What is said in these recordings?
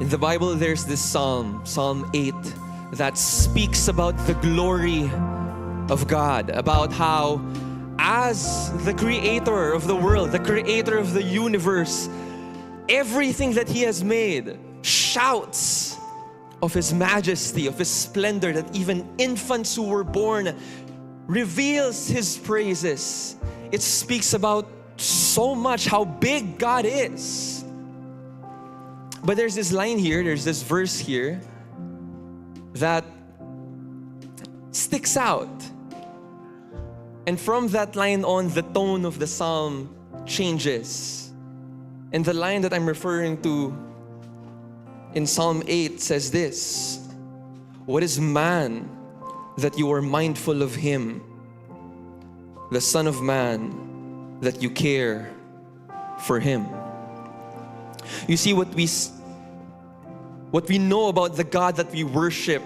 In the Bible, there's this psalm, Psalm 8, that speaks about the glory of God, about how as the creator of the world, the creator of the universe, everything that He has made shouts of His majesty, of His splendor, that even infants who were born reveals His praises. It speaks about so much how big God is. But there's this line here, there's this verse here that sticks out. And from that line on, the tone of the psalm changes. And the line that I'm referring to in Psalm 8 says this: "What is man that you are mindful of him? The Son of Man that you care for him." You see, what we know about the God that we worship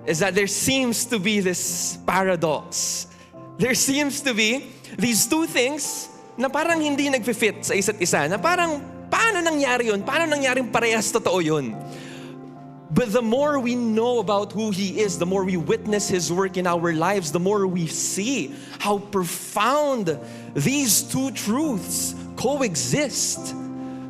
is that there seems to be this paradox. There seems to be these two things na parang hindi nagfi-fit sa isa't isa. Na parang, paano nangyari yun? Paano nangyaring parehas totoo yun? But the more we know about who He is, the more we witness His work in our lives, the more we see how profound these two truths coexist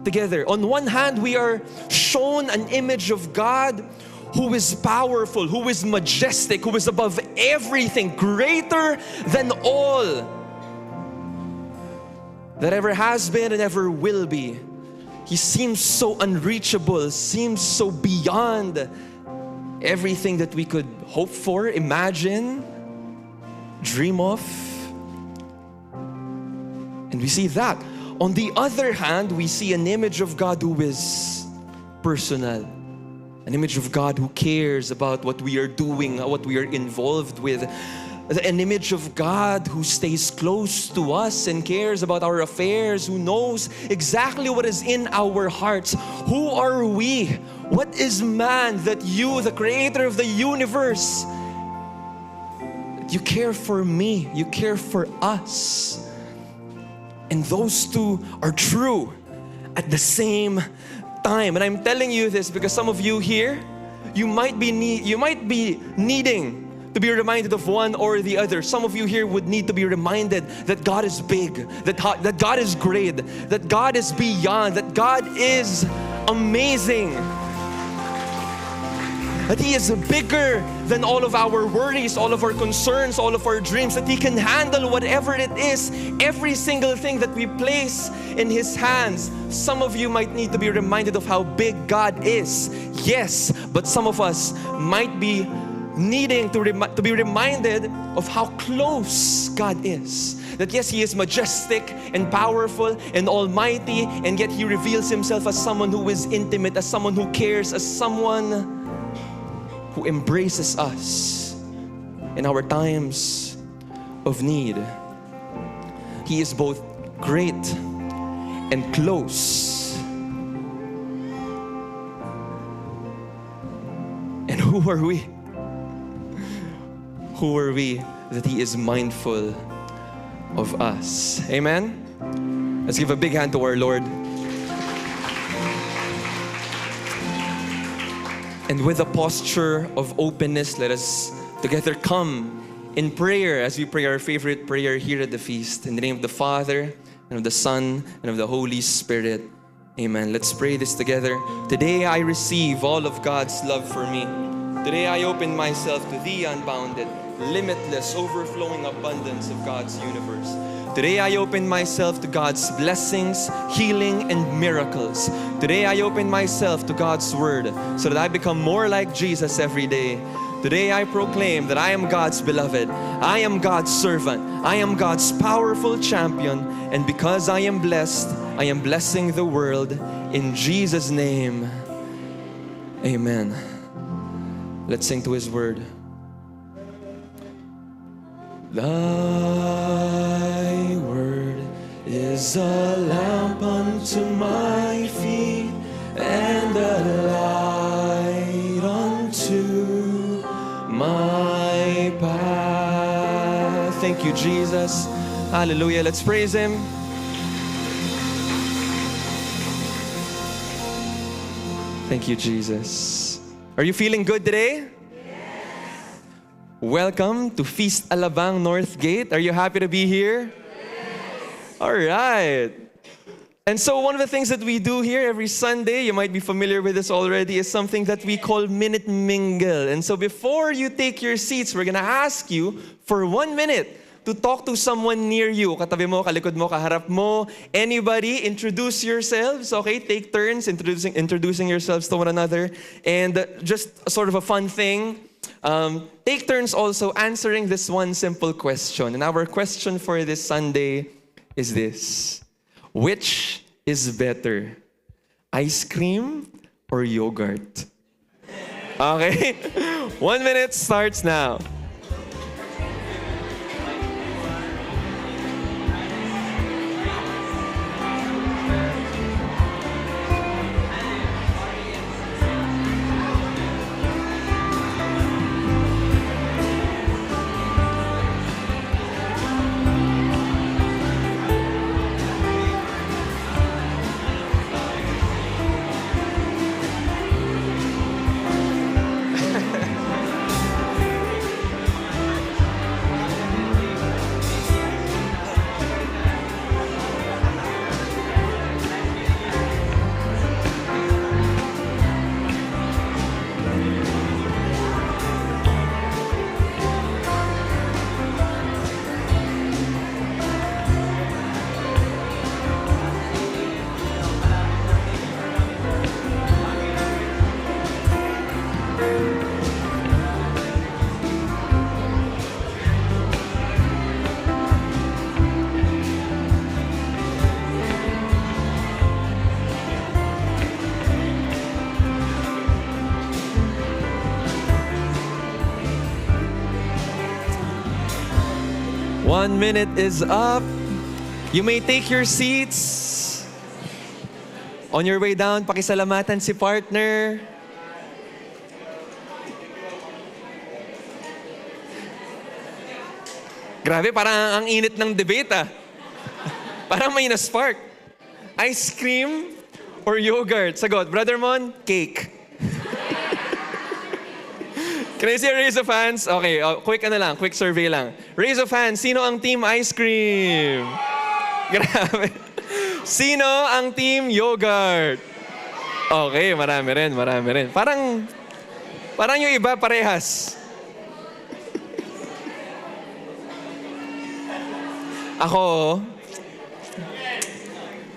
together. On one hand, we are shown an image of God who is powerful, who is majestic, who is above everything, greater than all that ever has been and ever will be. He seems so unreachable, seems so beyond everything that we could hope for, imagine, dream of. And we see that. On the other hand, we see an image of God who is personal. An image of God who cares about what we are doing, what we are involved with. An image of God who stays close to us and cares about our affairs, who knows exactly what is in our hearts. Who are we? What is man that you, the creator of the universe, you care for me, you care for us. And those two are true at the same time. And I'm telling you this because some of you here, you might be needing to be reminded of one or the other. Some of you here would need to be reminded that God is big, that God is great, that God is beyond, that God is amazing, that He is bigger than all of our worries, all of our concerns, all of our dreams, that He can handle whatever it is, every single thing that we place in His hands. Some of you might need to be reminded of how big God is. Yes, but some of us might be needing to be reminded of how close God is. That yes, He is majestic and powerful and almighty, and yet He reveals Himself as someone who is intimate, as someone who cares, as someone who embraces us in our times of need. He is both great and close. And who are we? Who are we that He is mindful of us? Amen? Let's give a big hand to our Lord. And with a posture of openness, let us together come in prayer as we pray our favorite prayer here at the feast. In the name of the Father, and of the Son, and of the Holy Spirit. Amen. Let's pray this together. Today I receive all of God's love for me. Today I open myself to the unbounded, limitless, overflowing abundance of God's universe. Today I open myself to God's blessings, healing, and miracles. Today I open myself to God's Word so that I become more like Jesus every day. Today I proclaim that I am God's beloved. I am God's servant. I am God's powerful champion. And because I am blessed, I am blessing the world. In Jesus' name, amen. Let's sing to His Word. Thy word is a lamp unto my feet and a light unto my path. Thank you, Jesus. Hallelujah. Let's praise Him. Thank you, Jesus. Are you feeling good today? Yes. Welcome to Feast Alabang Northgate. Are you happy to be here? Yes. All right. And so one of the things that we do here every Sunday, you might be familiar with this already, is something that we call Minute Mingle. And so before you take your seats, we're gonna ask you for 1 minute to talk to someone near you. Katabi mo, kalikod mo, kaharap mo. Anybody, introduce yourselves, okay? Take turns introducing yourselves to one another. And just sort of a fun thing, take turns also answering this one simple question. And our question for this Sunday is this: which is better, ice cream or yogurt? Okay? 1 minute starts now. One minute is up. You may take your seats. On your way down, pakisalamatan si partner. Grabe, parang ang init ng debate ah. Parang may na-spark. Ice cream or yogurt? Sagot, Brother Mon, cake. Can I see a raise of hands? Okay, quick survey lang. Raise of hands, sino ang team ice cream? Grabe. Sino ang team yogurt? Okay, marami rin. Parang yung iba parehas. Ako,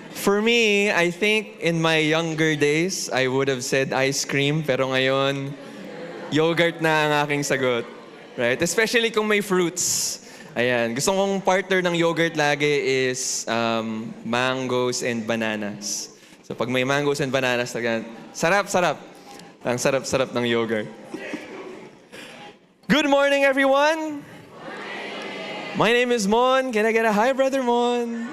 for me, I think in my younger days, I would have said ice cream, pero ngayon, yogurt na ang aking sagot. Right? Especially kung may fruits. Ayan. Gusto kong partner ng yogurt lagi is mangoes and bananas. So pag may mangoes and bananas, sarap. Ang sarap ng yogurt. Good morning, everyone. My name is Mon. Can I get a hi, Brother Mon?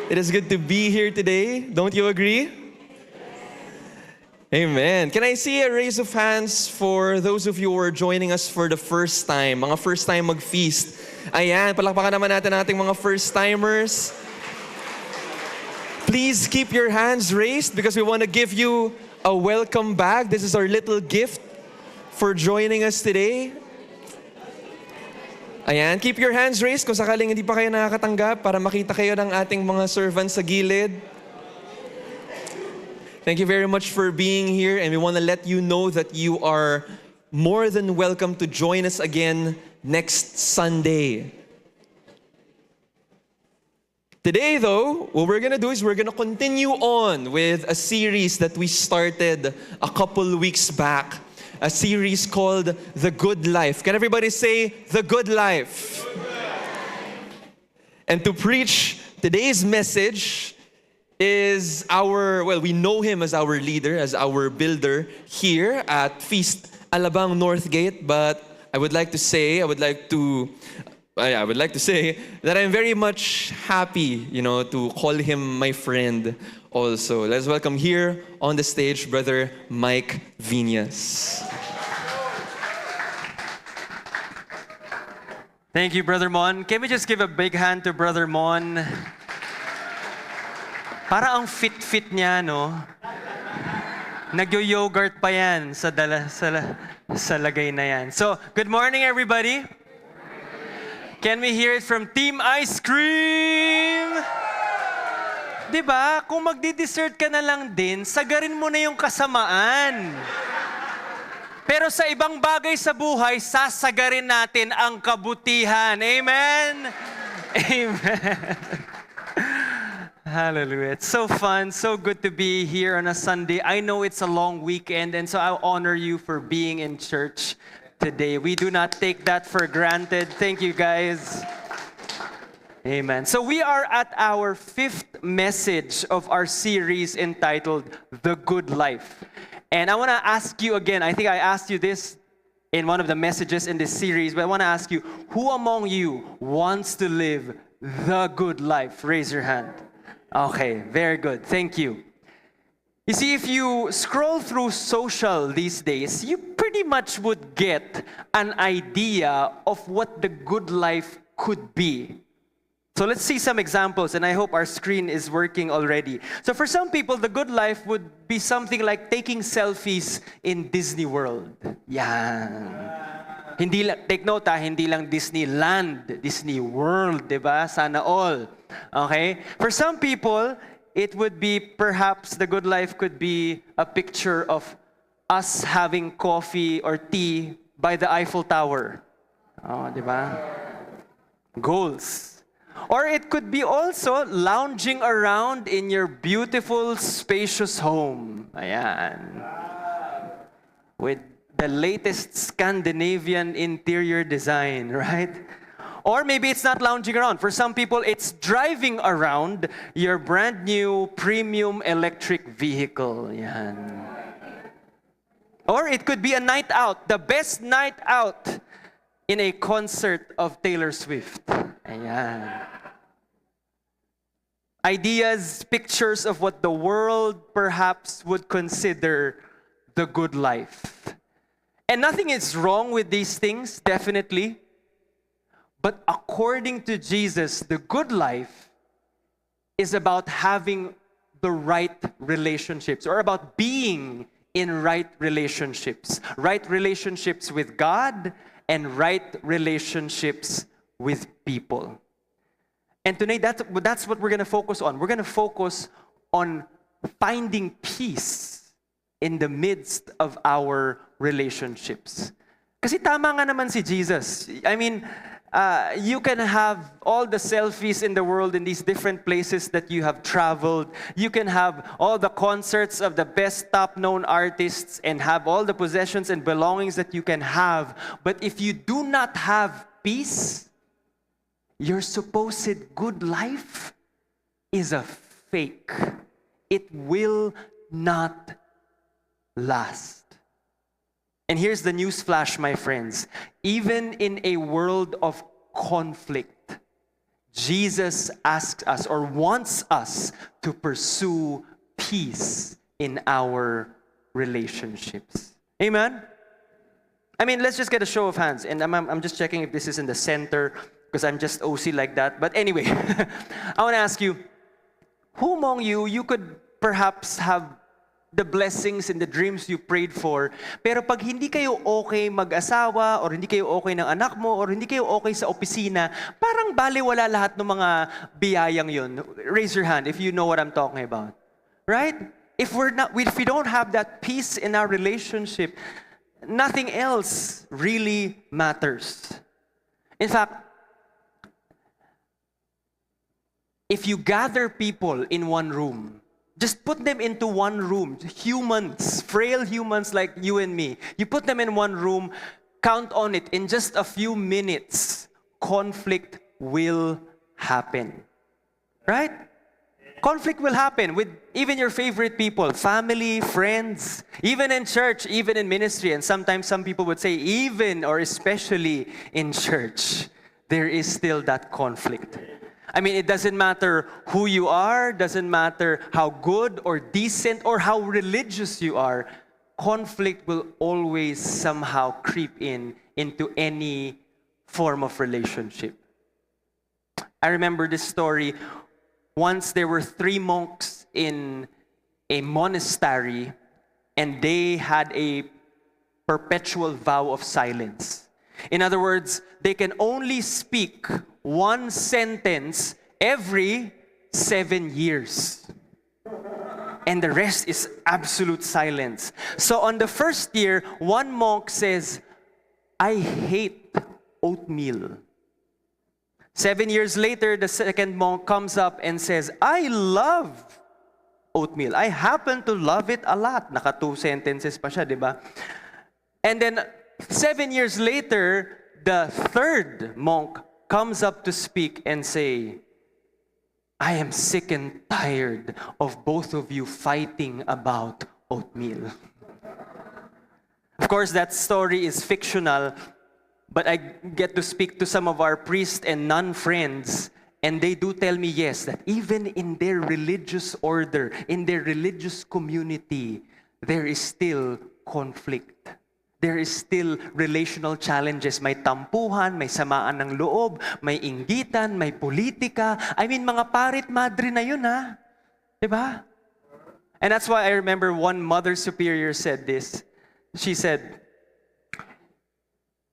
It is good to be here today. Don't you agree? Amen. Can I see a raise of hands for those of you who are joining us for the first time? Mga first time mag-feast. Ayan, palakpakan naman natin ating mga first-timers. Please keep your hands raised because we want to give you a welcome bag. This is our little gift for joining us today. Ayan, keep your hands raised kung sakaling hindi pa kayo nakakatanggap para makita kayo ng ating mga servants sa gilid. Thank you very much for being here, and we want to let you know that you are more than welcome to join us again next Sunday. Today, though, what we're going to do is we're going to continue on with a series that we started a couple weeks back, a series called The Good Life. Can everybody say, The Good Life? And to preach today's message is we know him as our leader, as our builder here at Feast Alabang Northgate, but I would like to say that I'm very much happy, to call him my friend also. Let's welcome here on the stage, Brother Mike Viñas. Thank you, Brother Mon. Can we just give a big hand to Brother Mon? Para ang fit-fit niya, no? Nagyo-yogurt pa yan sa lagay na yan. So, good morning everybody. Can we hear it from Team Ice Cream? Diba? Kung magdi-dessert ka na lang din, sagarin mo na yung kasamaan. Pero sa ibang bagay sa buhay, sasagarin natin ang kabutihan. Amen? Amen. Hallelujah. It's so fun, so good to be here on a Sunday. I know it's a long weekend, and so I honor you for being in church today. We do not take that for granted. Thank you, guys. Amen. So we are at our 5th message of our series entitled The Good Life. And I want to ask you again, I think I asked you this in one of the messages in this series, but I want to ask you, who among you wants to live the good life? Raise your hand. Okay, very good. Thank you. You see, if you scroll through social these days, you pretty much would get an idea of what the good life could be. So let's see some examples, and I hope our screen is working already. So for some people, the good life would be something like taking selfies in Disney World. Yan. Hindi lang, take note hindi lang Disneyland, Disney World, diba? Sana all. Okay? For some people, it would be perhaps the good life could be a picture of us having coffee or tea by the Eiffel Tower. Oh, diba? Goals. Or it could be also lounging around in your beautiful, spacious home. Ayan. With the latest Scandinavian interior design, right? Or maybe it's not lounging around. For some people, it's driving around your brand new premium electric vehicle. Yan. Or it could be a night out, the best night out in a concert of Taylor Swift. Ayan. Ideas, pictures of what the world perhaps would consider the good life. And nothing is wrong with these things, definitely. But according to Jesus, the good life is about having the right relationships, or about being in right relationships. Right relationships with God and right relationships with people. And tonight, that's what we're going to focus on. We're going to focus on finding peace in the midst of our relationships. Kasi tama nga naman si Jesus. I mean, you can have all the selfies in the world in these different places that you have traveled. You can have all the concerts of the best top-known artists and have all the possessions and belongings that you can have. But if you do not have peace, your supposed good life is a fake. It will not last. And here's the news flash, my friends. Even in a world of conflict, Jesus asks us or wants us to pursue peace in our relationships. Amen? I mean, let's just get a show of hands. And I'm just checking if this is in the center, because I'm just OC like that. But anyway, I want to ask you, who among you could perhaps have the blessings and the dreams you prayed for, pero pag hindi kayo okay mag-asawa, or hindi kayo okay ng anak mo, or hindi kayo okay sa opisina, parang baliwala lahat ng mga biyayang yun. Raise your hand if you know what I'm talking about. Right? If we don't have that peace in our relationship, nothing else really matters. In fact, if you gather people in one room, just put them into one room, humans, frail humans like you and me. You put them in one room, count on it, in just a few minutes, conflict will happen. Right? Conflict will happen with even your favorite people, family, friends, even in church, even in ministry. And sometimes some people would say, even or especially in church, there is still that conflict. I mean, it doesn't matter who you are, doesn't matter how good or decent or how religious you are, conflict will always somehow creep into any form of relationship. I remember this story. Once there were 3 monks in a monastery, and they had a perpetual vow of silence. In other words, they can only speak one sentence every 7 years. And the rest is absolute silence. So on the first year, one monk says, I hate oatmeal. 7 years later, the second monk comes up and says, I love oatmeal. I happen to love it a lot. Naka 2 sentences pa siya, di ba? And then 7 years later, the third monk comes up to speak and say, I am sick and tired of both of you fighting about oatmeal. Of course, that story is fictional, but I get to speak to some of our priest and nun friends, and they do tell me, yes, that even in their religious order, in their religious community, there is still conflict. There is still relational challenges. May tampuhan, may samaan ng loob, may inggitan, may politika. I mean, mga parit madre na yun, ha? Diba? And that's why I remember one mother superior said this. She said,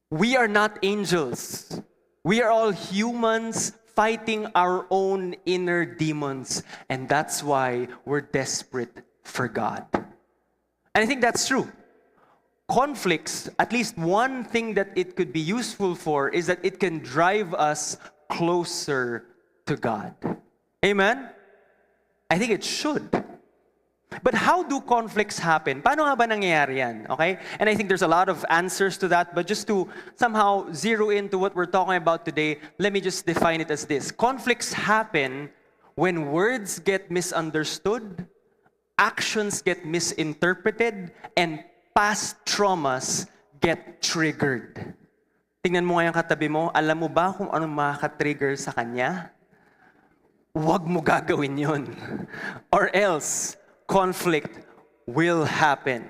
we are not angels. We are all humans fighting our own inner demons. And that's why we're desperate for God. And I think that's true. Conflicts, at least one thing that it could be useful for is that it can drive us closer to God. Amen? I think it should. But how do conflicts happen? Paano nga ba nangyayari yan? Okay? And I think there's a lot of answers to that, but just to somehow zero into what we're talking about today, let me just define it as this. Conflicts happen when words get misunderstood, actions get misinterpreted, and past traumas get triggered. Tingnan mo nga yung katabi mo, alam mo ba kung anong makaka-trigger sa kanya? Huwag mo gagawin yun. Or else, conflict will happen.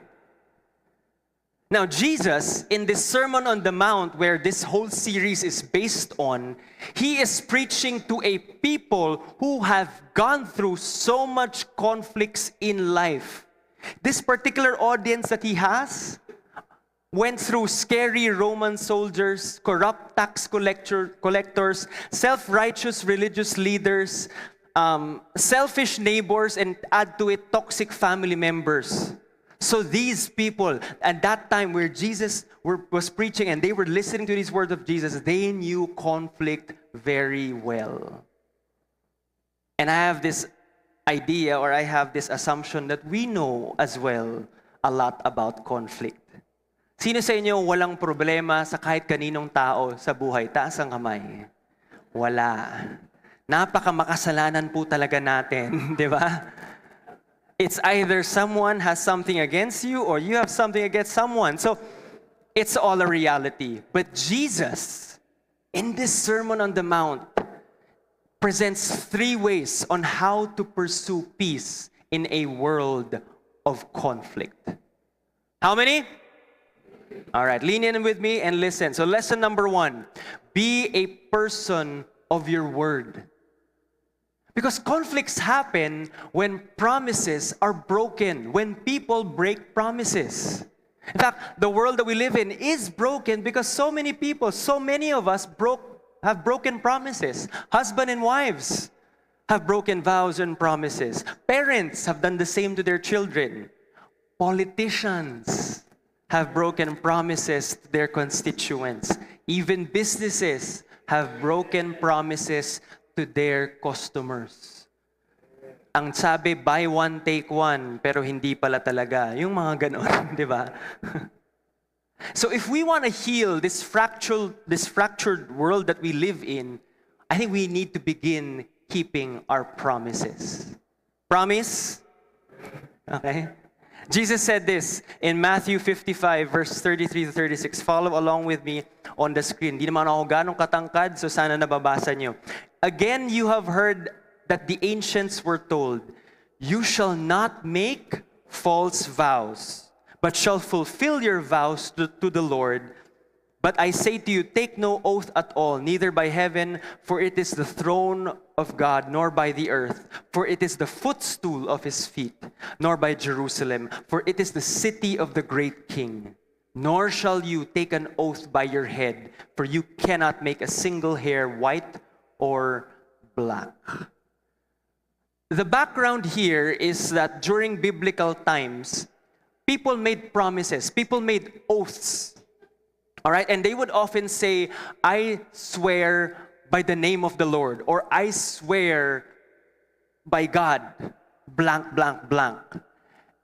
Now, Jesus, in this Sermon on the Mount, where this whole series is based on, he is preaching to a people who have gone through so much conflicts in life. This particular audience that he has went through scary Roman soldiers, corrupt tax collectors, self-righteous religious leaders, selfish neighbors, and add to it toxic family members. So these people, at that time where Jesus was preaching and they were listening to these words of Jesus, they knew conflict very well. And I have this idea, or I have this assumption that we know as well a lot about conflict. Sino sa inyo walang problema sa kahit kaninong tao sa buhay? Taas ang kamay. Wala. Napaka-makasalanan po talaga natin, di ba? It's either someone has something against you or you have something against someone. So, it's all a reality. But Jesus, in this Sermon on the Mount, presents 3 ways on how to pursue peace in a world of conflict. How many? All right, lean in with me and listen. So lesson number 1, be a person of your word. Because conflicts happen when promises are broken, when people break promises. In fact, the world that we live in is broken because so many people, so many of us have broken promises. Husband and wives have broken vows and promises. Parents have done the same to their children. Politicians have broken promises to their constituents. Even businesses have broken promises to their customers. Ang sabi, buy one, take one, pero hindi pala talaga. Yung mga ganon, di ba? So if we want to heal this fractured world that we live in, I think we need to begin keeping our promises. Promise? Okay. Jesus said this in Matthew 55, verse 33 to 36. Follow along with me on the screen. Di naman ako ganong katangkad, so sana nababasa nyo. Again, you have heard that the ancients were told, you shall not make false vows, but shall fulfill your vows to the Lord But I say to you, take no oath at all, neither by heaven, for it is the throne of God, nor by the earth, for it is the footstool of his feet, nor by Jerusalem, for it is the city of the great king. Nor shall you take an oath by your head, for you cannot make a single hair white or black. The background here is that during biblical times, people made promises, people made oaths. All right, and they would often say, I swear by the name of the Lord, or I swear by God, blank, blank, blank.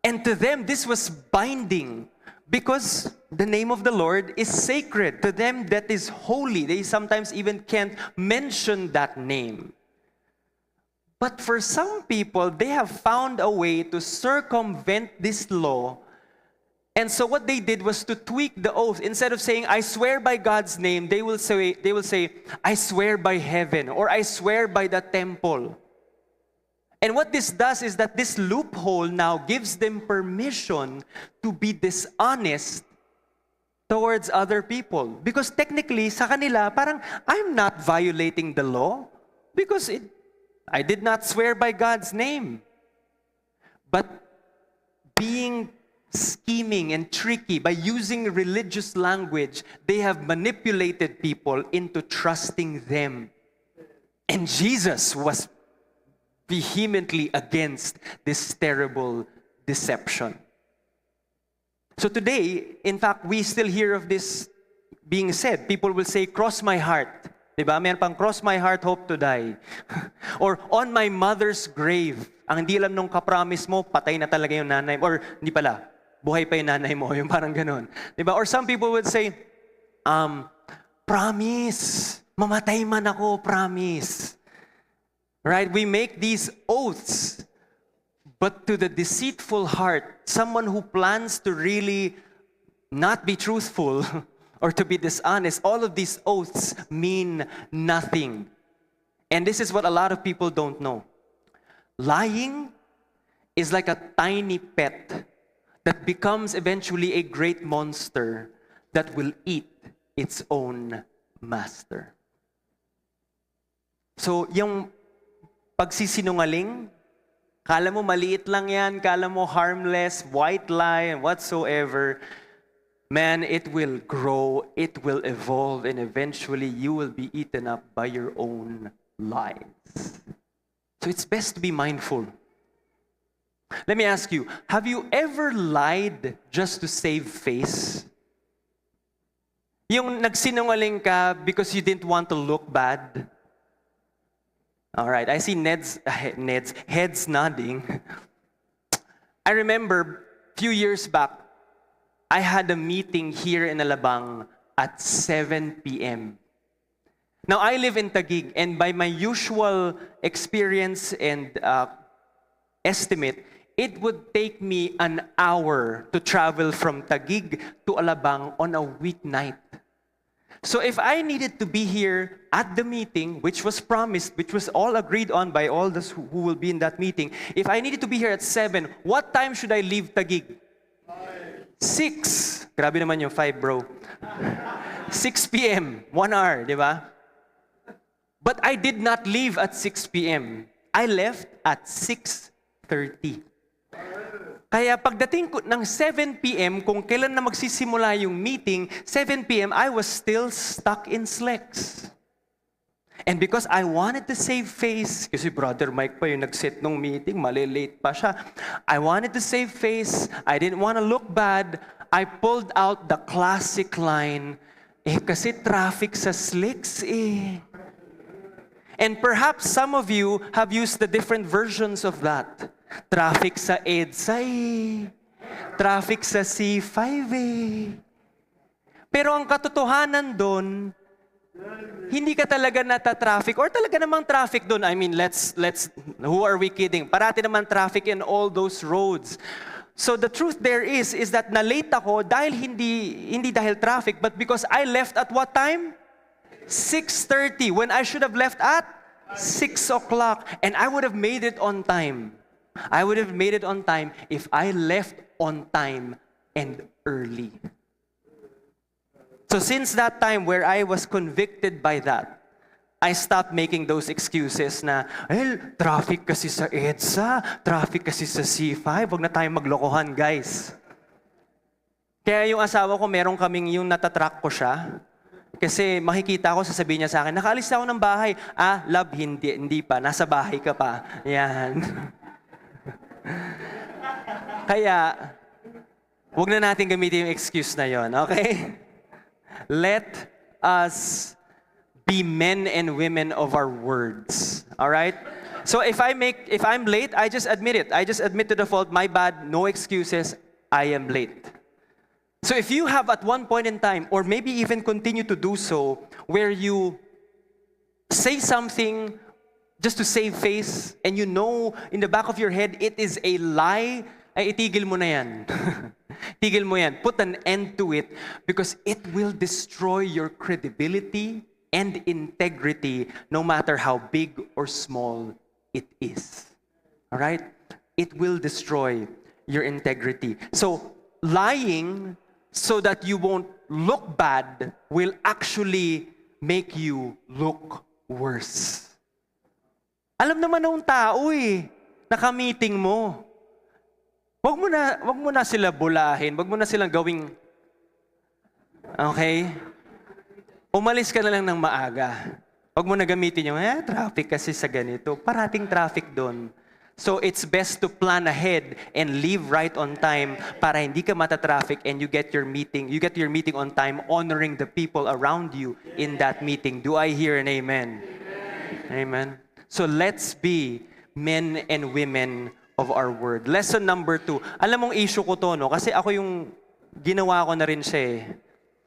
And to them, this was binding because the name of the Lord is sacred. To them, that is holy. They sometimes even can't mention that name. But for some people, they have found a way to circumvent this law. And so what they did was to tweak the oath. Instead of saying, I swear by God's name, they will say, I swear by heaven, or I swear by the temple. And what this does is that this loophole now gives them permission to be dishonest towards other people. Because technically, sa kanila, parang, I'm not violating the law because I did not swear by God's name. But being scheming and tricky, by using religious language, they have manipulated people into trusting them. And Jesus was vehemently against this terrible deception. So today, in fact, we still hear of this being said. People will say, cross my heart. Diba? Meron pang cross my heart, hope to die. Or on my mother's grave. Ang hindi alam nung kapromise mo, patay na talaga yung nanay. Or hindi pala, buhay pa yung nanay mo. Yung parang ganun. Diba? Or some people would say, promise. Mamatay man ako, promise. Right? We make these oaths. But to the deceitful heart, someone who plans to really not be truthful or to be dishonest, all of these oaths mean nothing. And this is what a lot of people don't know. Lying is like a tiny pet that becomes eventually a great monster that will eat its own master. So, yung pagsisinungaling, kala mo maliit lang yan, kala mo harmless, white lie, and whatsoever, man, it will grow, it will evolve, and eventually you will be eaten up by your own lies. So it's best to be mindful. Let me ask you, have you ever lied just to save face? Yung nagsinungaling ka because you didn't want to look bad? All right, I see Ned's heads nodding. I remember a few years back, I had a meeting here in Alabang at 7 p.m. Now, I live in Taguig, and by my usual experience and estimate, it would take me an hour to travel from Taguig to Alabang on a weeknight. So if I needed to be here at the meeting, which was promised, which was all agreed on by all those who will be in that meeting, if I needed to be here at 7, what time should I leave Taguig? 6. Grabe naman yung 5, bro. 6 p.m. 1 hour, di ba? But I did not leave at 6 p.m. I left at 6:30. Kaya pagdating ko ng 7 p.m., kung kailan na magsisimula yung meeting, 7 p.m., I was still stuck in Slex. And because I wanted to save face, kasi Brother Mike pa yung nag-set nung meeting, malilate pa siya. I wanted to save face, I didn't want to look bad, I pulled out the classic line, kasi traffic sa Slex eh. And perhaps some of you have used the different versions of that. Traffic sa EDSA eh. Traffic sa C5 eh. Pero ang katotohanan doon, hindi ka talaga nata-traffic or talaga namang traffic doon. I mean, let's who are we kidding? Parati naman traffic in all those roads. So the truth there is that na-late ako dahil hindi dahil traffic, but because I left at what time? 6:30 when I should have left at 6 o'clock, and I would have made it on time. I would have made it on time if I left on time and early. So since that time where I was convicted by that, I stopped making those excuses na, traffic kasi sa EDSA, traffic kasi sa C5, wag na tayong maglokohan, guys. Kaya yung asawa ko, meron kaming yung natatrack ko siya. Kasi makikita ko, sasabihin niya sa akin, nakaalis na ako ng bahay. Love, hindi pa. Nasa bahay ka pa. Yan. Kaya, wag na natin gamitin yung excuse na yon, okay? Let us be men and women of our words. All right? So if I'm late, I just admit it. I just admit to the fault, my bad, no excuses, I am late. So if you have at one point in time, or maybe even continue to do so, where you say something just to save face, and you know in the back of your head it is a lie, ay itigil mo na yan. Tigil mo yan. Put an end to it because it will destroy your credibility and integrity no matter how big or small it is. All right? It will destroy your integrity. So lying so that you won't look bad will actually make you look worse. Alam naman ng tao naka-meeting mo. Wag mo na sila bulahin, wag mo na silang gawing, okay? Umalis ka na lang ng maaga. Wag mo na gamitin yung, traffic kasi sa ganito. Parating traffic doon. So it's best to plan ahead and leave right on time para hindi ka mata-traffic and you get your meeting on time, honoring the people around you in that meeting. Do I hear an amen? Amen. So let's be men and women of our word. Lesson number 2. Alam mong issue ko to, no? Kasi ako yung ginawa ko na rin siya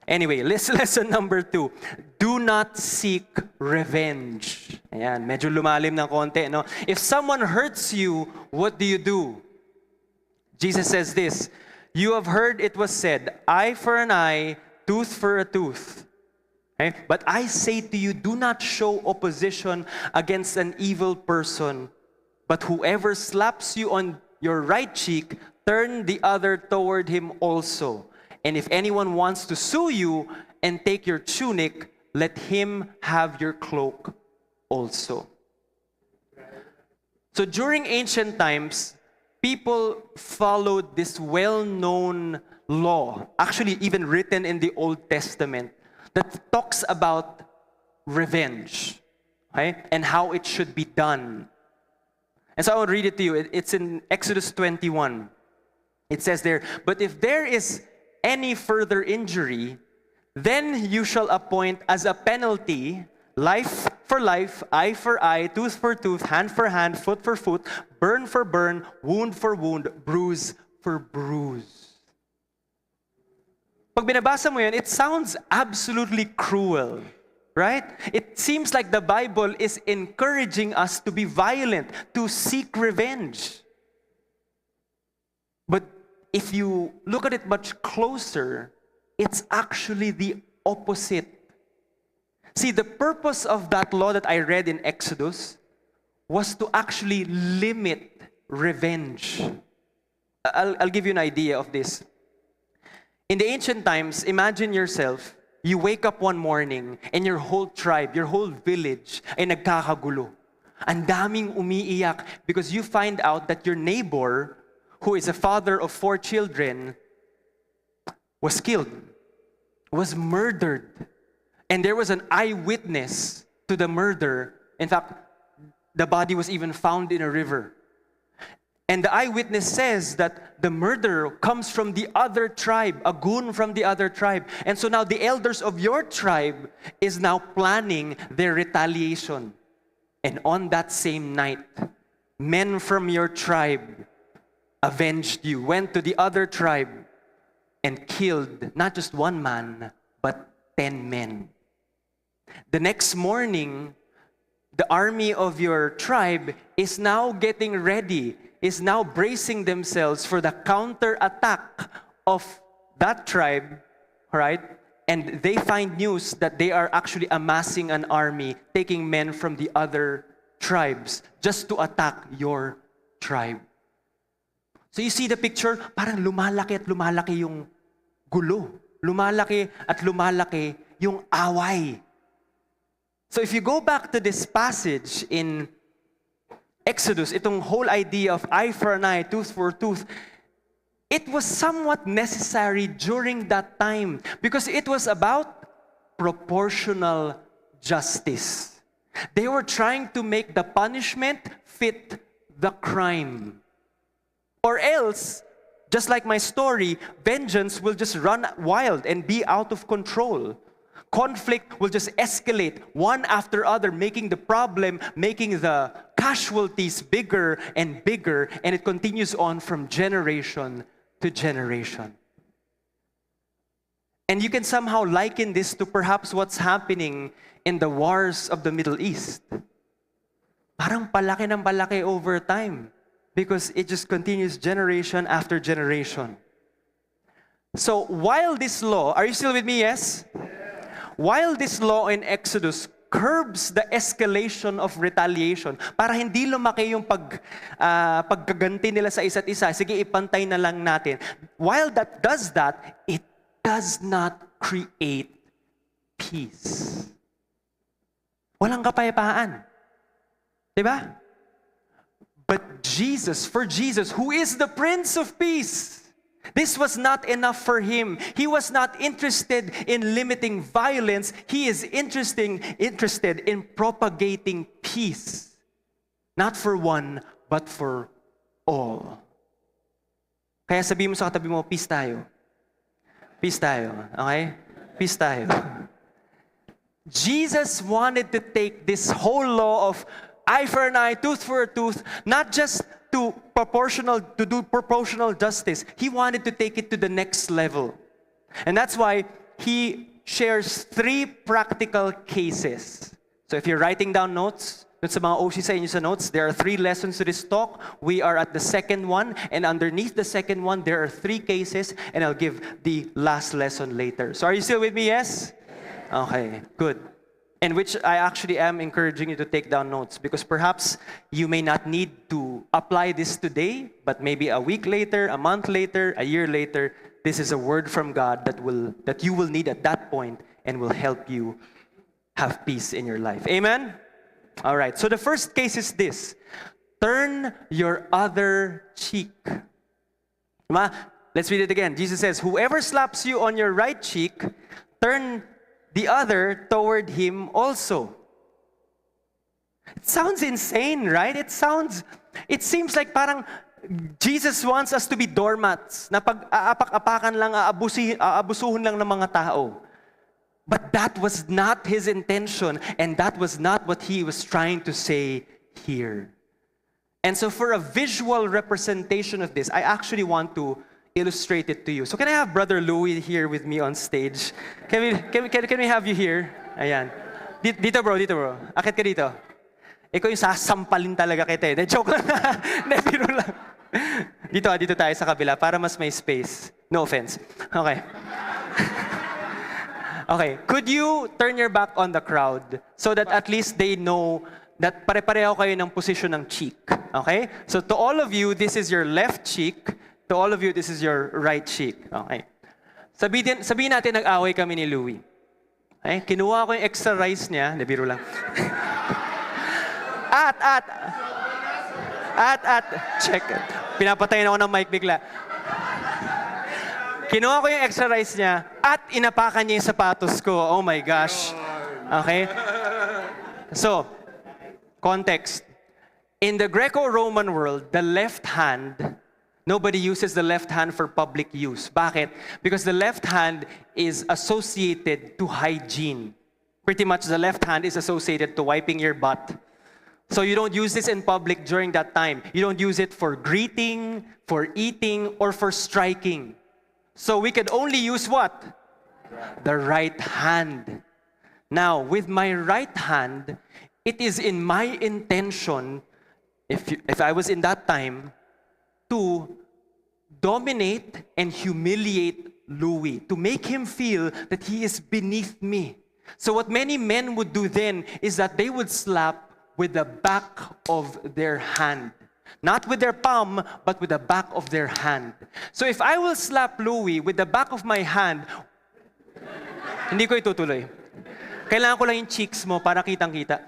Anyway, lesson number 2. Do not seek revenge. Ayan, medyo lumalim ng konti, no? If someone hurts you, what do? Jesus says this, you have heard it was said, eye for an eye, tooth for a tooth. Okay? But I say to you, do not show opposition against an evil person. But whoever slaps you on your right cheek, turn the other toward him also. And if anyone wants to sue you and take your tunic, let him have your cloak also. So during ancient times, people followed this well-known law, actually even written in the Old Testament, that talks about revenge, okay? And how it should be done. And so I will read it to you. It's in Exodus 21. It says there, but if there is any further injury, then you shall appoint as a penalty life for life, eye for eye, tooth for tooth, hand for hand, foot for foot, burn for burn, wound for wound, bruise for bruise. Pag binabasa mo yan, it sounds absolutely cruel. Right? It seems like the Bible is encouraging us to be violent, to seek revenge. But if you look at it much closer, it's actually the opposite. See, the purpose of that law that I read in Exodus was to actually limit revenge. I'll give you an idea of this. In the ancient times, imagine yourself, you wake up one morning and your whole tribe, your whole village ay nagkakagulo. Ang daming umiiyak because you find out that your neighbor, who is a father of 4 children, was killed, was murdered. And there was an eyewitness to the murder. In fact, the body was even found in a river. And the eyewitness says that the murderer comes from the other tribe, a goon from the other tribe. And so now the elders of your tribe is now planning their retaliation. And on that same night, men from your tribe avenged you, went to the other tribe and killed not just one man, but 10 men. The next morning, the army of your tribe is now getting ready, is now bracing themselves for the counter-attack of that tribe, right? And they find news that they are actually amassing an army, taking men from the other tribes just to attack your tribe. So you see the picture, parang lumalaki at lumalaki yung gulo. lumalaki at lumalaki yung away. So if you go back to this passage in Exodus, itong whole idea of eye for an eye, tooth for a tooth, it was somewhat necessary during that time because it was about proportional justice. They were trying to make the punishment fit the crime. Or else, just like my story, vengeance will just run wild and be out of control. Conflict will just escalate one after other, making the problem, making the casualties bigger and bigger, and it continues on from generation to generation. And you can somehow liken this to perhaps what's happening in the wars of the Middle East. Parang palaki ng palaki over time because it just continues generation after generation. So while this law, are you still with me? Yes? While this law in Exodus curbs the escalation of retaliation, para hindi lumaki yung paggaganti nila sa isa't isa, sige ipantay na lang natin. While that does that, it does not create peace. Walang kapayapaan. Diba? But for Jesus, who is the Prince of Peace, this was not enough for him. He was not interested in limiting violence. He is interested in propagating peace. Not for one, but for all. Kaya sabihin mo sa katabi mo, peace tayo. Peace tayo. Okay? Peace tayo. Jesus wanted to take this whole law of eye for an eye, tooth for a tooth, not just to do proportional justice. He wanted to take it to the next level. And that's why he shares 3 practical cases. So if you're writing down notes, dun sa mga OC sa inyo sa notes, there are 3 lessons to this talk. We are at the second one, and underneath the second one, there are 3 cases, and I'll give the last lesson later. So are you still with me? Yes? Okay, good. And which I actually am encouraging you to take down notes because perhaps you may not need to apply this today, but maybe a week later, a month later, a year later, this is a word from God that you will need at that point and will help you have peace in your life. Amen? All right, so the first case is this. Turn your other cheek. Let's read it again. Jesus says, whoever slaps you on your right cheek, turn the other toward him also. It sounds insane, right? It seems like parang Jesus wants us to be doormats, na pag aapak-apakan lang, aabusuhin lang ng mga tao. But that was not his intention, and that was not what he was trying to say here. And so for a visual representation of this, I actually want to illustrate it to you. So can I have Brother Louie here with me on stage? Can we have you here? Ayan. Dito bro. Akit ka dito. Ikaw yung sasampalin talaga kita eh. Joke lang. Biro lang. Dito tayo sa kabila para mas may space. No offense. Okay. Okay. Could you turn your back on the crowd so that at least they know that pare-pareho kayo ng position ng cheek? Okay? So to all of you, this is your left cheek. To all of you, this is your right cheek. Okay. Sabihin natin nag-away kami ni Louie. Okay? Kinuha ko yung extra rice niya. Biro lang. Check. Pinapatayin ako ng mic bigla. Kinuha ko yung extra rice niya at inapakan niya yung sapatos ko. Oh my gosh. Okay? So, context. In the Greco-Roman world, the left hand, nobody uses the left hand for public use. Bakit? Because the left hand is associated to hygiene. Pretty much the left hand is associated to wiping your butt. So you don't use this in public during that time. You don't use it for greeting, for eating, or for striking. So we could only use what? The right hand. Now, with my right hand, it is in my intention, if I was in that time, to dominate and humiliate Louie, to make him feel that he is beneath me. So what many men would do then is that they would slap with the back of their hand. Not with their palm, but with the back of their hand. So if I will slap Louie with the back of my hand, Hindi ko itutuloy. Kailangan ko lang yung cheeks mo para kitang-kita.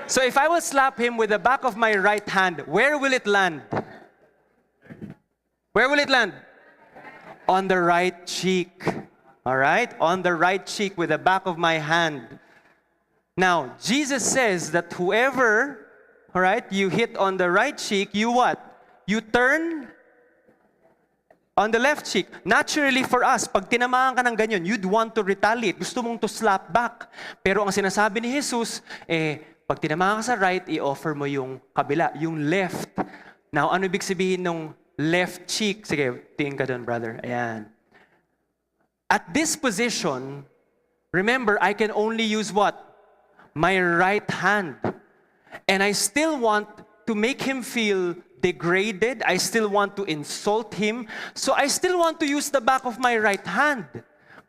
So if I will slap him with the back of my right hand, where will it land? Where will it land? On the right cheek. All right? On the right cheek with the back of my hand. Now, Jesus says that whoever, all right, you hit on the right cheek, you what? You turn on the left cheek. Naturally for us, pag tinamaan ka ng ganyan, you'd want to retaliate. Gusto mong to slap back. Pero ang sinasabi ni Jesus, pag tinamaan ka sa right, i-offer mo yung kabila, yung left. Now, ano ibig sabihin ng left cheek? Sige, tingin ka doon, brother. Ayan. At this position, remember, I can only use what? My right hand. And I still want to make him feel degraded. I still want to insult him. So I still want to use the back of my right hand.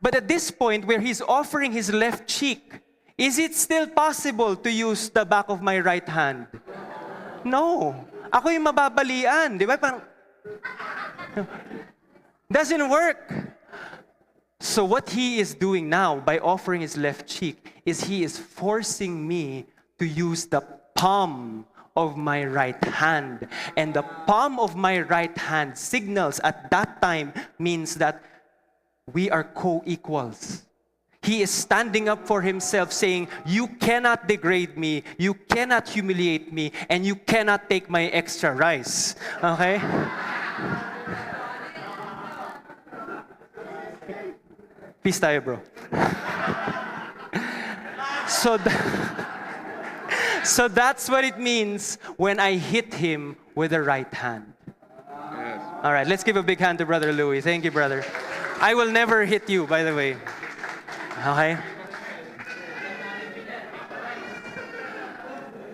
But at this point where he's offering his left cheek, is it still possible to use the back of my right hand? No. Ako yung mababalian. Di ba? Parang, doesn't work. So what he is doing now by offering his left cheek is he is forcing me to use the palm of my right hand. And the palm of my right hand signals at that time means that we are co-equals. He is standing up for himself saying, you cannot degrade me, you cannot humiliate me, and you cannot take my extra rice. Okay? Peace tayo, bro. So that's what it means when I hit him with the right hand. Yes. All right, let's give a big hand to Brother Louis. Thank you, brother. I will never hit you, by the way. Okay?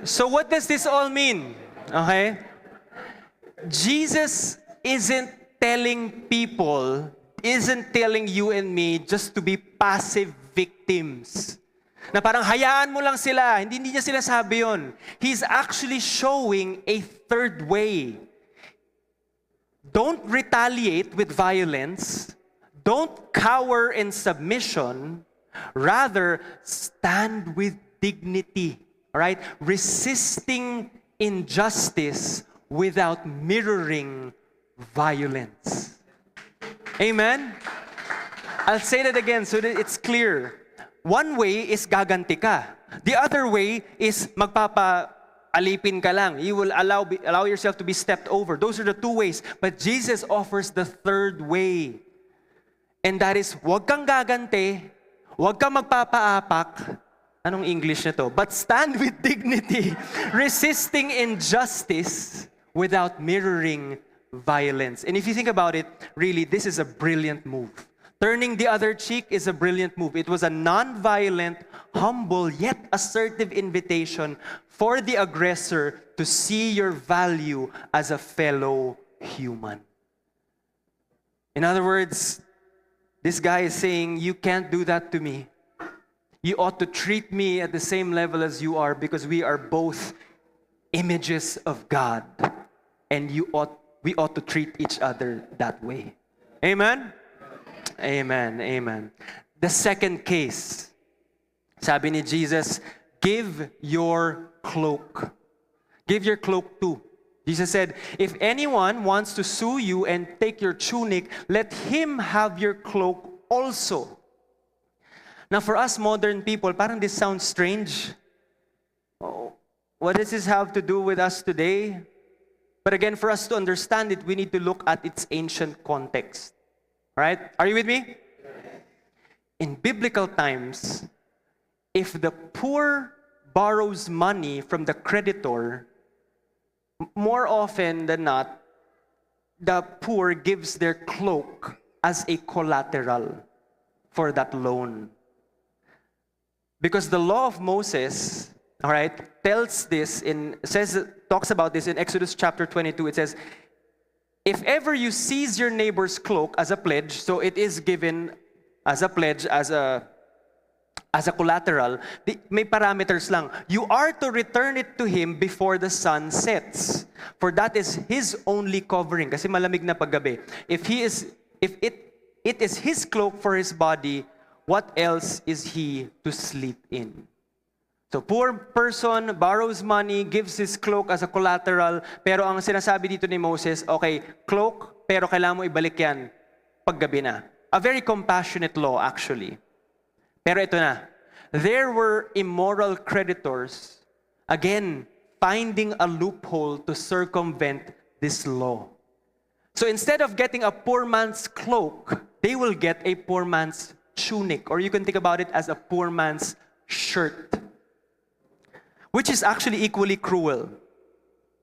So what does this all mean? Okay? Jesus isn't telling you and me just to be passive victims. Na parang hayaan mo lang sila. Hindi niya sinasabi yun. He's actually showing a third way. Don't retaliate with violence. Don't cower in submission. Rather, stand with dignity. All right? Resisting injustice without mirroring violence. Amen? I'll say that again so that it's clear. One way is gaganti ka. The other way is magpapaalipin ka lang. You will allow yourself to be stepped over. Those are the two ways. But Jesus offers the third way. And that is, huwag kang gaganti, huwag kang magpapaapak. Anong English na to? But stand with dignity, resisting injustice without mirroring violence. And if you think about it, really, this is a brilliant move. Turning the other cheek is a brilliant move. It was a non-violent, humble, yet assertive invitation for the aggressor to see your value as a fellow human. In other words, this guy is saying, you can't do that to me. You ought to treat me at the same level as you are because we are both images of God. And we ought to treat each other that way. Amen? Amen. Amen. The second case, sabi ni Jesus, give your cloak. Give your cloak too. Jesus said, if anyone wants to sue you and take your tunic, let him have your cloak also. Now for us modern people, parang this sounds strange. Oh, what does this have to do with us today? But again, for us to understand it, we need to look at its ancient context. Right? Are you with me? In biblical times, if the poor borrows money from the creditor, more often than not, the poor gives their cloak as a collateral for that loan. Because the law of Moses, all right, talks about this in Exodus chapter 22. It says, if ever you seize your neighbor's cloak as a pledge, so it is given as a pledge, as a collateral, may parameters lang. You are to return it to him before the sun sets. For that is his only covering. Kasi malamig na paggabi. If it is his cloak for his body, what else is he to sleep in? So poor person borrows money, gives his cloak as a collateral, pero ang sinasabi dito ni Moses, okay, cloak, pero kailangan mo ibalik yan paggabi na. A very compassionate law actually. Pero ito na, there were immoral creditors, again, finding a loophole to circumvent this law. So instead of getting a poor man's cloak, they will get a poor man's tunic, or you can think about it as a poor man's shirt, which is actually equally cruel.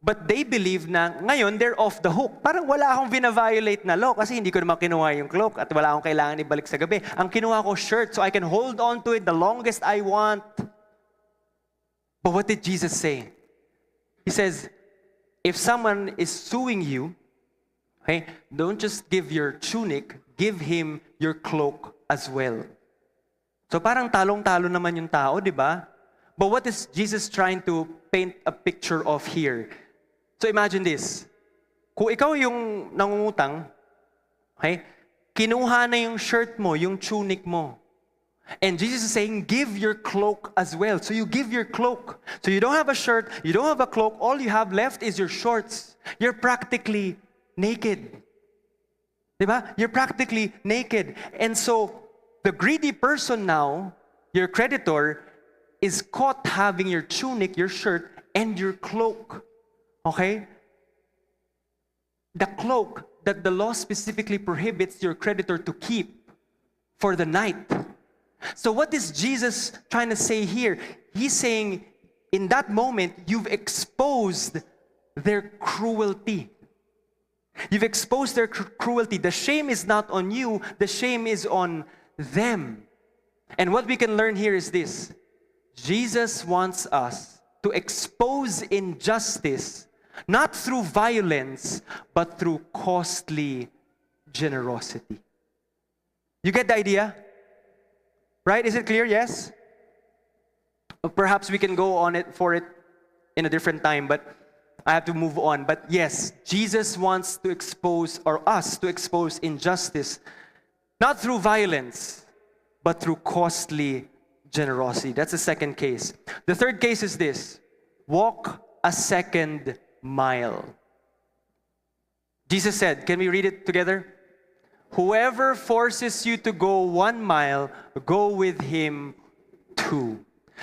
But they believe na ngayon they're off the hook. Parang wala akong vina-violate na law kasi hindi ko naman kinuha yung cloak at wala akong kailangan ibalik sa gabi. Ang kinuha ko shirt so I can hold on to it the longest I want. But what did Jesus say? He says, if someone is suing you, okay, don't just give your tunic, give him your cloak as well. So parang talong-talo naman yung tao, di ba? But what is Jesus trying to paint a picture of here? So imagine this. Kung ikaw yung nangungutang, okay, kinuha na yung shirt mo, yung tunic mo. And Jesus is saying, give your cloak as well. So you give your cloak. So you don't have a shirt, you don't have a cloak, all you have left is your shorts. You're practically naked. Diba? You're practically naked. And so the greedy person now, your creditor, is caught having your tunic, your shirt, and your cloak. Okay? The cloak that the law specifically prohibits your creditor to keep for the night. So what is Jesus trying to say here? He's saying, in that moment, you've exposed their cruelty. You've exposed their cruelty. The shame is not on you, the shame is on them. And what we can learn here is this. Jesus wants us to expose injustice, not through violence, but through costly generosity. You get the idea? Right? Is it clear? Yes? Or perhaps we can go on it for it in a different time, but I have to move on. But yes, Jesus wants to expose, or us to expose injustice, not through violence, but through costly generosity. That's the second case. The third case is this: walk a second mile. Jesus said, can we read it together? Whoever forces you to go 1 mile, go with him 2.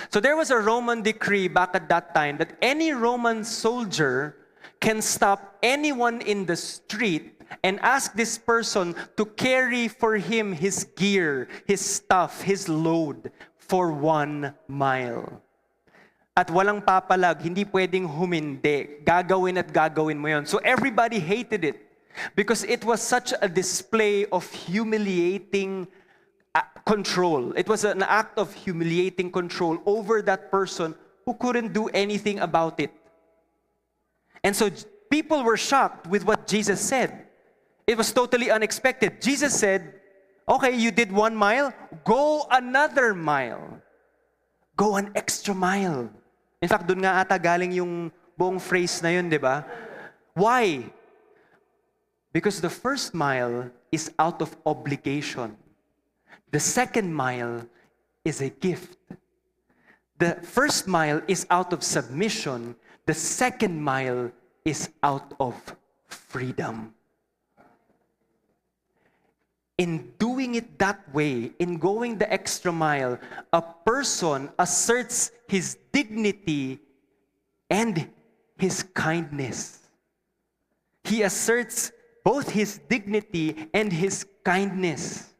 So there was a Roman decree back at that time that any Roman soldier can stop anyone in the street and ask this person to carry for him his gear, his stuff, his load for 1 mile. At walang papalag, hindi pwedeng humindi. Gagawin at gagawin mo yon. So everybody hated it because it was such a display of humiliating control. It was an act of humiliating control over that person who couldn't do anything about it. And so people were shocked with what Jesus said. It was totally unexpected. Jesus said, okay, you did 1 mile, go another mile. Go an extra mile. In fact, dun nga ata galing yung buong phrase na yun, di ba? Why? Because the first mile is out of obligation. The second mile is a gift. The first mile is out of submission. The second mile is out of freedom. In doing it that way, in going the extra mile, a person asserts his dignity and his kindness. He asserts both his dignity and his kindness.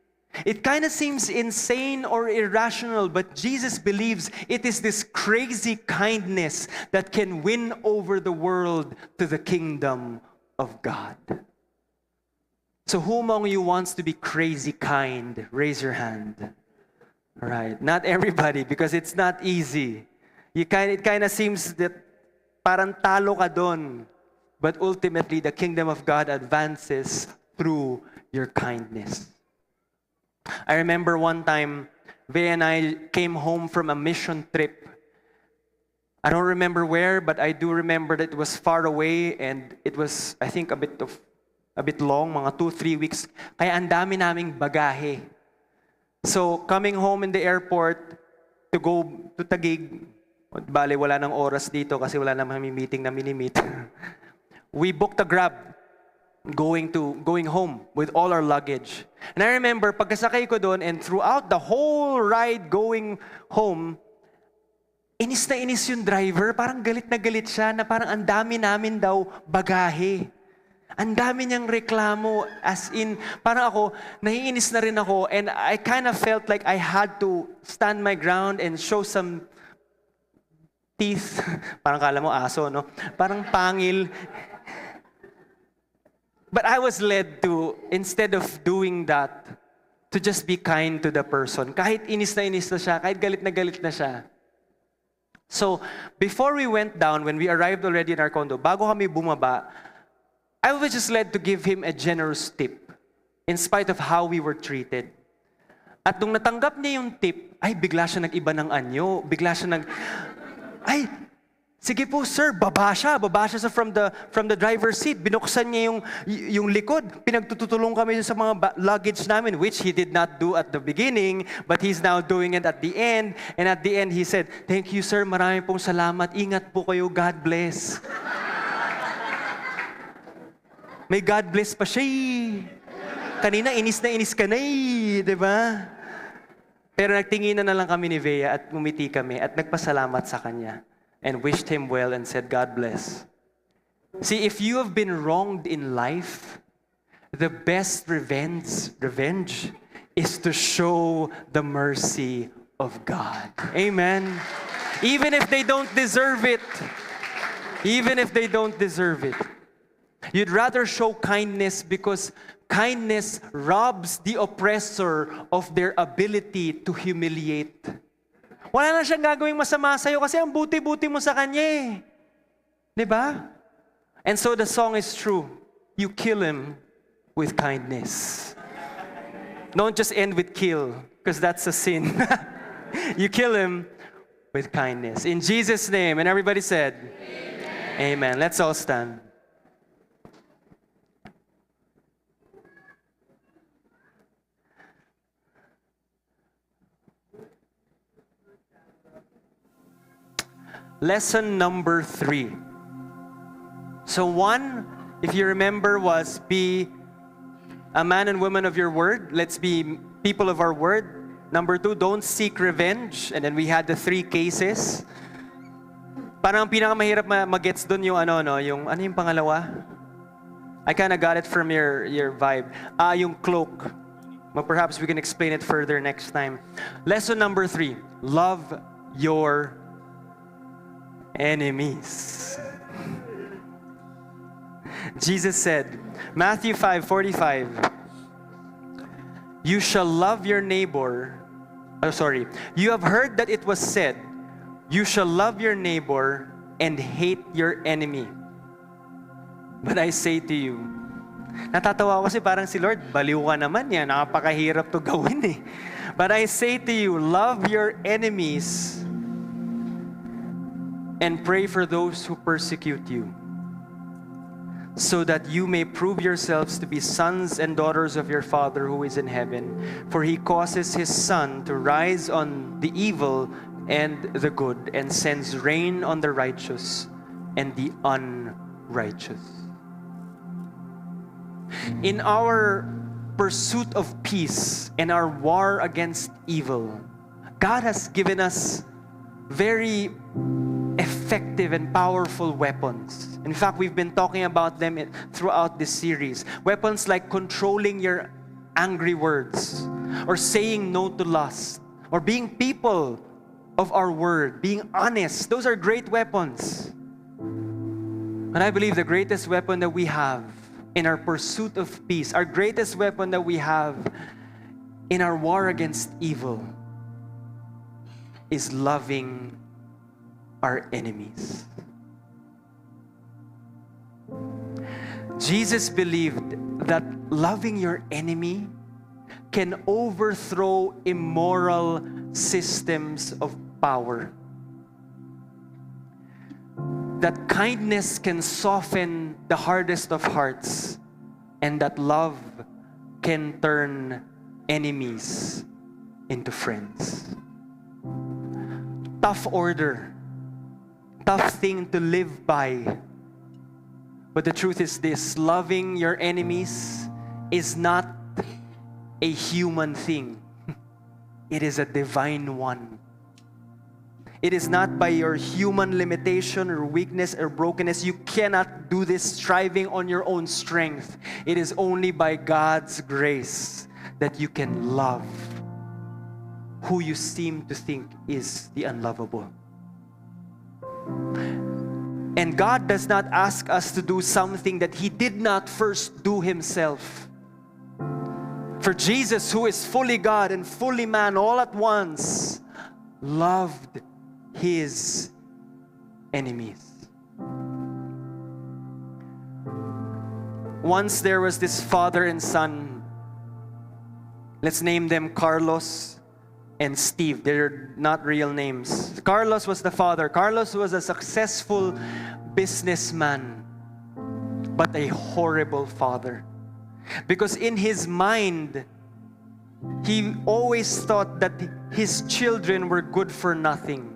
It kind of seems insane or irrational, but Jesus believes it is this crazy kindness that can win over the world to the kingdom of God. So who among you wants to be crazy kind? Raise your hand. All right, not everybody because it's not easy. It kind of seems that parang talo ka doon. But ultimately, the kingdom of God advances through your kindness. I remember one time, Vey and I came home from a mission trip. I don't remember where, but I do remember that it was far away and it was, I think, a bit of a bit long, mga 2-3 weeks. Kaya ang dami naming bagahe. So, coming home in the airport to go to Taguig, bale, wala nang oras dito kasi wala namang meeting na mini-meet. We booked a Grab going home with all our luggage. And I remember, pagkasakay ko doon and throughout the whole ride going home, inis na inis yung driver. Parang galit na galit siya na parang ang dami namin daw bagahe. Ang dami niyang reklamo, as in, parang ako, naiinis na rin ako, and I kind of felt like I had to stand my ground and show some teeth. Parang kala mo aso, no? Parang pangil. But I was led to, instead of doing that, to just be kind to the person. Kahit inis na siya, kahit galit na siya. So, before we went down, when we arrived already in our condo, bago kami bumaba, I was just led to give him a generous tip in spite of how we were treated. At nung natanggap niya yung tip, ay bigla siya nag-iba ng anyo. Bigla siya ay, sige po sir, baba siya from the driver's seat. Binuksan niya yung likod. Pinagtutulong kami sa mga luggage namin, which he did not do at the beginning, but he's now doing it at the end. And at the end, he said, "Thank you sir, marami pong salamat. Ingat po kayo, God bless." May God bless pa siya. Kanina, inis ka na di ba? Pero nagtingin na lang kami ni Vea at ngumiti kami at nagpasalamat sa kanya and wished him well and said, God bless. See, if you have been wronged in life, the best revenge is to show the mercy of God. Amen. Even if they don't deserve it. Even if they don't deserve it. You'd rather show kindness because kindness robs the oppressor of their ability to humiliate. Wala na siyang gagawing masama sa'yo kasi ang buti-buti mo sa kanya eh. Diba? And so the song is true. You kill him with kindness. Don't just end with kill, because that's a sin. You kill him with kindness. In Jesus' name. And everybody said, Amen. Amen. Let's all stand. Lesson number 3. So 1, if you remember, was be a man and woman of your word. Let's be people of our word. Number 2, don't seek revenge. And then we had the 3 cases. Parang ang pinakamahirap magets doon yung yung pangalawa? I kind of got it from your vibe. Yung cloak. Well, perhaps we can explain it further next time. Lesson number 3, love your enemies. Jesus said, Matthew 5:45, you shall love your neighbor. You have heard that it was said, you shall love your neighbor and hate your enemy. But I say to you, natatawa ko kasi parang si Lord, baliw ka naman yan, napakahirap to gawin eh. But I say to you, love your enemies and pray for those who persecute you, so that you may prove yourselves to be sons and daughters of your Father who is in heaven. For he causes his sun to rise on the evil and the good, and sends rain on the righteous and the unrighteous. In our pursuit of peace and our war against evil, God has given us very effective and powerful weapons. In fact, we've been talking about them throughout this series. Weapons like controlling your angry words, or saying no to lust, or being people of our word, being honest. Those are great weapons. And I believe the greatest weapon that we have in our pursuit of peace, our greatest weapon that we have in our war against evil, is loving our enemies. Jesus believed that loving your enemy can overthrow immoral systems of power. That kindness can soften the hardest of hearts and that love can turn enemies into friends. Tough order, tough thing to live by. But the truth is this: loving your enemies is not a human thing. It is a divine one. It is not by your human limitation or weakness or brokenness. You cannot do this striving on your own strength. It is only by God's grace that you can love who you seem to think is the unlovable. And God does not ask us to do something that He did not first do Himself. For Jesus, who is fully God and fully man all at once, loved His enemies. Once there was this father and son. Let's name them Carlos and Steve. They're not real names. Carlos was the father. Carlos was a successful businessman, but a horrible father. Because in his mind, he always thought that his children were good for nothing.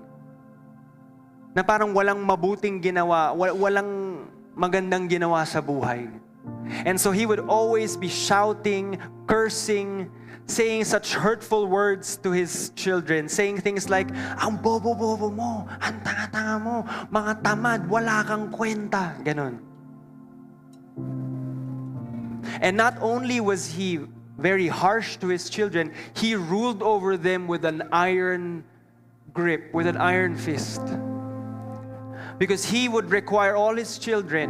Na parang walang mabuting ginawa, walang magandang ginawa sa buhay. And so he would always be shouting, cursing, saying such hurtful words to his children, saying things like, ang bobo-bobo mo, ang tanga-tanga mo, mga tamad, wala kang kwenta. Ganon. And not only was he very harsh to his children, he ruled over them with an iron grip, with an iron fist. Because he would require all his children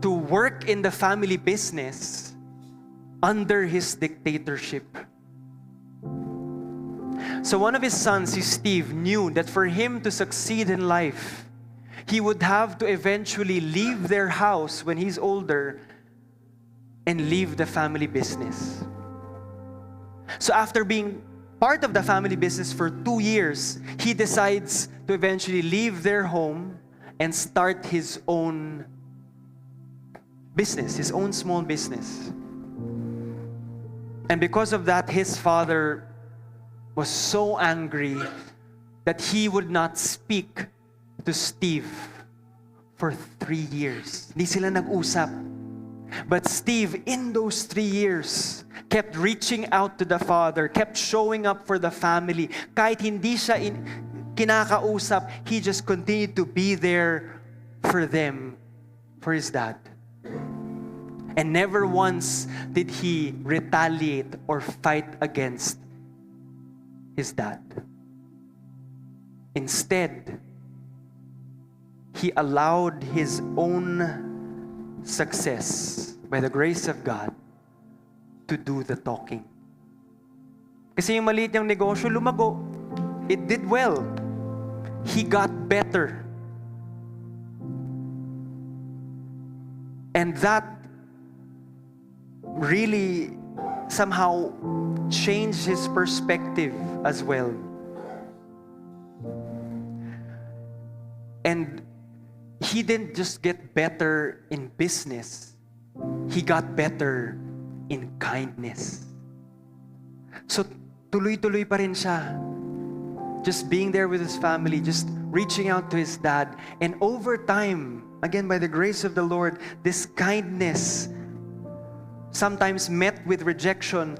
to work in the family business under his dictatorship. So one of his sons, Steve, knew that for him to succeed in life, he would have to eventually leave their house when he's older and leave the family business. So after being part of the family business for 2 years, he decides to eventually leave their home and start his own business, his own small business. And because of that, his father was so angry that he would not speak to Steve for 3 years. Hindi sila nag-usap. But Steve, in those 3 years, kept reaching out to the father, kept showing up for the family. Kahit hindi siya kinakausap, he just continued to be there for them, for his dad. And never once did he retaliate or fight against his dad. Instead, he allowed his own success, by the grace of God, to do the talking. Kasi yung maliit niyang negosyo, lumago. It did well. He got better. And that really somehow changed his perspective as well. And he didn't just get better in business, he got better in kindness. So tuloy-tuloy pa rin siya. Just being there with his family, just reaching out to his dad. And over time, again by the grace of the Lord, this kindness, sometimes met with rejection,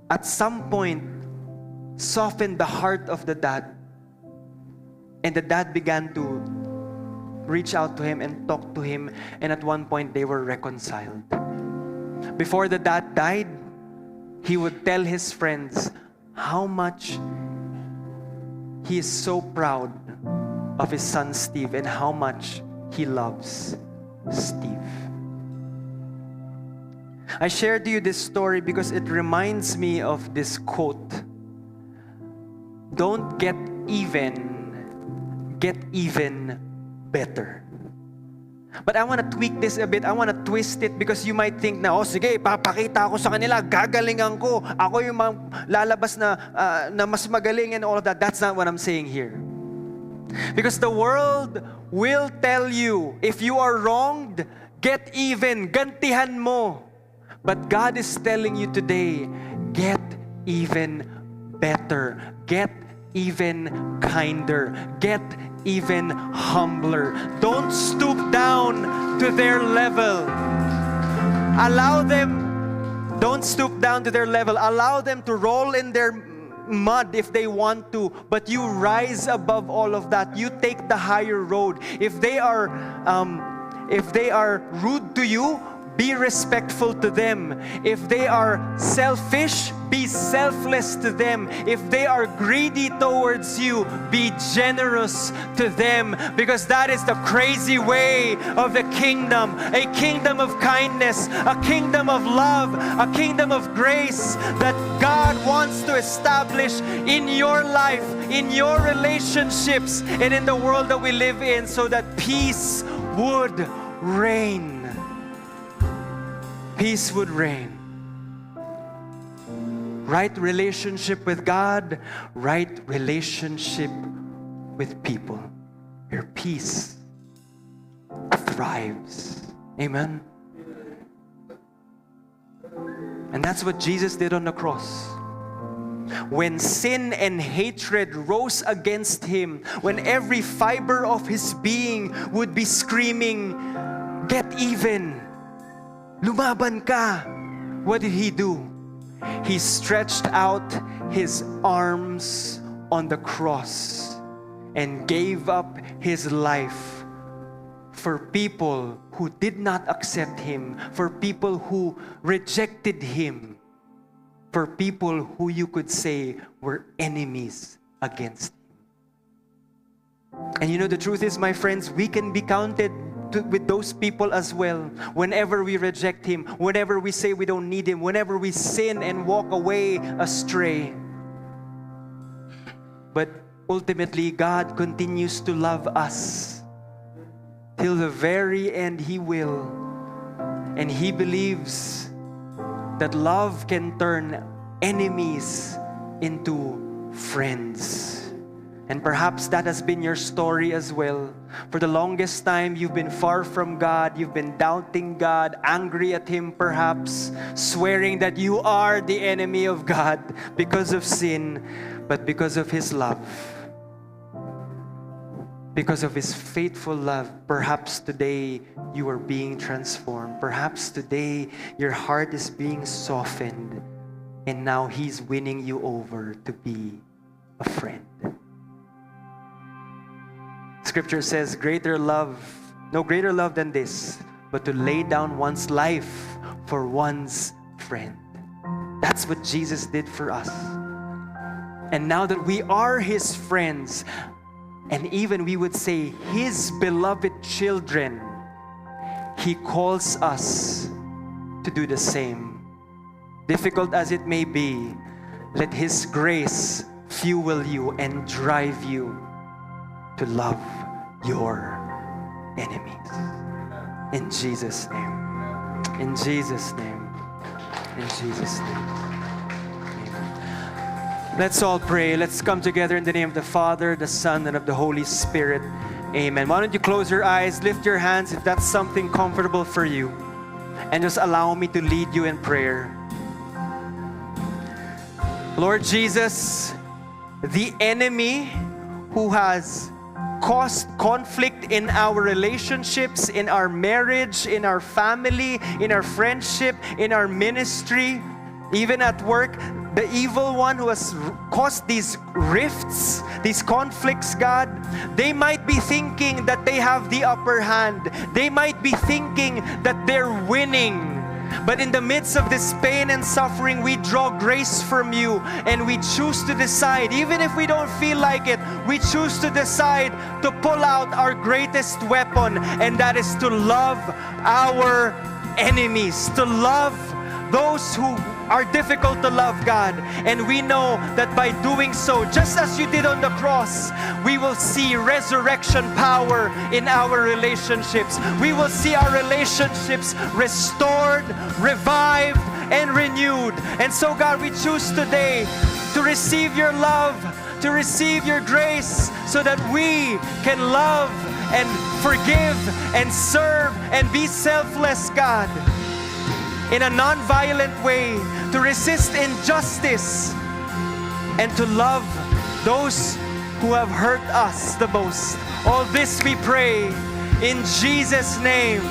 at some point softened the heart of the dad. And the dad began to reach out to him and talk to him, and at one point they were reconciled. Before the dad died, he would tell his friends how much he is so proud of his son Steve and how much he loves Steve. I shared to you this story because it reminds me of this quote. Don't get even better. But I want to tweak this a bit. I want to twist it because you might think na, oh sige, papakita ako sa kanila, gagalingan ko. Ako yung lalabas na mas magaling and all of that. That's not what I'm saying here. Because the world will tell you, if you are wronged, Get even. Gantihan mo. But God is telling you today, get even better. Get even kinder. Get even humbler. Don't stoop down to their level. Allow them, don't stoop down to their level. Allow them to roll in their mud if they want to, but you rise above all of that. You take the higher road. If they are rude to you, be respectful to them. If they are selfish, be selfless to them. If they are greedy towards you, be generous to them. Because that is the crazy way of the kingdom. A kingdom of kindness, a kingdom of love, a kingdom of grace that God wants to establish in your life, in your relationships, and in the world that we live in, so that peace would reign. Peace would reign. Right relationship with God, right relationship with people. Your peace thrives. Amen. And that's what Jesus did on the cross. When sin and hatred rose against him, when every fiber of his being would be screaming, "Get even! Lumaban ka!" What did he do? He stretched out his arms on the cross and gave up his life for people who did not accept him, for people who rejected him, for people who you could say were enemies against him. And you know, the truth is, my friends, we can be counted with those people as well. Whenever we reject him, whenever we say we don't need him, whenever we sin and walk away astray. But ultimately, God continues to love us. Till the very end, he will. And he believes that love can turn enemies into friends. And perhaps that has been your story as well. For the longest time, you've been far from God. You've been doubting God, angry at him perhaps, swearing that you are the enemy of God because of sin. But because of his love, because of his faithful love, perhaps today you are being transformed. Perhaps today your heart is being softened. And now he's winning you over to be a friend. Scripture says, no greater love than this, but to lay down one's life for one's friend. That's what Jesus did for us. And now that we are his friends, and even we would say his beloved children, he calls us to do the same. Difficult as it may be, let his grace fuel you and drive you to love your enemies. In Jesus' name. In Jesus' name. In Jesus' name. Amen. Let's all pray. Let's come together in the name of the Father, the Son, and of the Holy Spirit. Amen. Why don't you close your eyes, lift your hands if that's something comfortable for you, and just allow me to lead you in prayer. Lord Jesus, the enemy who has caused conflict in our relationships, in our marriage, in our family, in our friendship, in our ministry, even at work, the evil one who has caused these rifts, these conflicts, God, they might be thinking that they have the upper hand. They might be thinking that they're winning. But in the midst of this pain and suffering, we draw grace from you, and we choose to decide, even if we don't feel like it, we choose to decide to pull out our greatest weapon, and that is to love our enemies, to love those who are difficult to love, God. And we know that by doing so, just as you did on the cross, we will see resurrection power in our relationships. We will see our relationships restored, revived, and renewed. And so, God, we choose today to receive your love, to receive your grace, so that we can love and forgive and serve and be selfless, God, in a non-violent way, to resist injustice, and to love those who have hurt us the most. All this we pray in Jesus' name.